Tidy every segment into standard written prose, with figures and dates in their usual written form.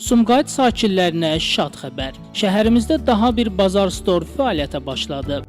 Sumqayıt sakinlərinə şad xəbər. Şəhərimizdə daha bir bazar store fəaliyyətə başladı.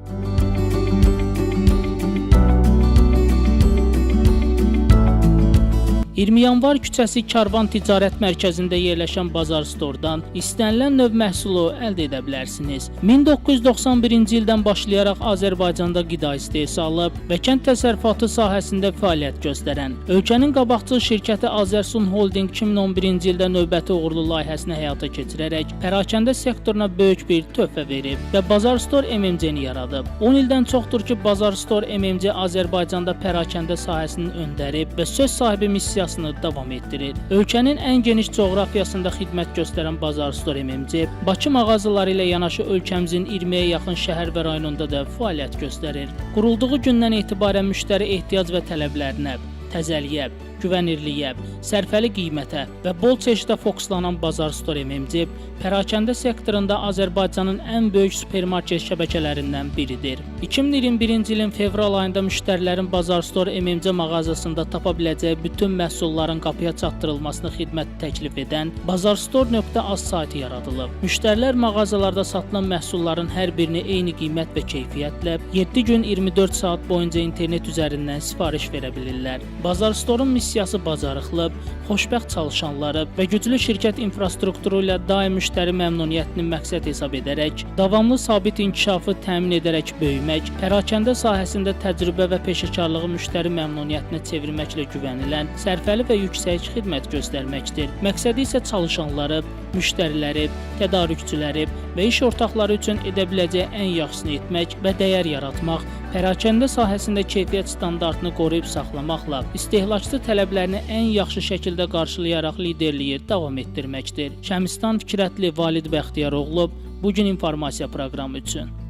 20 Yanvar küçəsi Karvan Ticarət Mərkəzində yerləşən bazar stordan istənilən növ məhsulu əldə edə bilərsiniz. 1991-ci ildən başlayaraq Azərbaycanda qida istehsalı və kənd təsərrüfatı sahəsində fəaliyyət göstərən ölkənin qabaqcıl şirkəti Azərsun Holding 2011-ci ildə növbəti uğurlu layihəsini həyata keçirərək pərakəndə sektoruna böyük bir töhfə verib və Bazar Store MMC-ni yaradıb. 10 ildən çoxdur ki, Bazar Store MMC Azərbaycanda pərakəndə sahəsinin öndərib və söz sahibi missiyası davam etdirir. Ölkənin ən geniş coğrafiyasında xidmət göstərən Bazar Store MMC, Bakı mağazaları ilə yanaşı ölkəmizin 20-yə yaxın şəhər və rayonunda da fəaliyyət göstərir. Qurulduğu gündən etibarən müştəri ehtiyac və tələblərinə, təzəliyə, güvənirliyə, sərfəli qiymətə və bol çeşidə fokuslanan Bazar Store MMC pərakəndə sektorunda Azərbaycanın ən böyük supermarket şəbəkələrindən biridir. 2021-ci ilin fevral ayında müştərilərin Bazar Store MMC mağazasında tapa biləcəyi bütün məhsulların qapıya çatdırılmasını xidmət təklif edən bazarstore.az sayti yaradılıb. Müştərilər mağazalarda satılan məhsulların hər birini eyni qiymət və keyfiyyətlə 7 gün 24 saat boyunca internet üzərindən sifariş verə bilirlər. Bazar Store-un missiyası bacarıqlı, xoşbəxt çalışanları və güclü şirkət infrastrukturu ilə daim müştəri məmnuniyyətini məqsəd hesab edərək, davamlı sabit inkişafı təmin edərək böyümək, pərakəndə sahəsində təcrübə və peşəkarlığı müştəri məmnuniyyətinə çevirməklə güvənilən, sərfəli və yüksək xidmət göstərməkdir. Məqsədi isə çalışanları, müştəriləri, tədarükçüləri və iş ortaqları üçün edə biləcəyi ən yaxşısını etmək və dəyər yaratmaq, pərakəndə sahəsində keyfiyyət standartını qoruyub saxlamaqla istehlakçı tələblərini ən yaxşı şəkildə qarşılayaraq liderliyi davam etdirməkdir. Şəmistan Fikrətli Valid Bəxtiyaroğlu, Bugün informasiya proqramı üçün.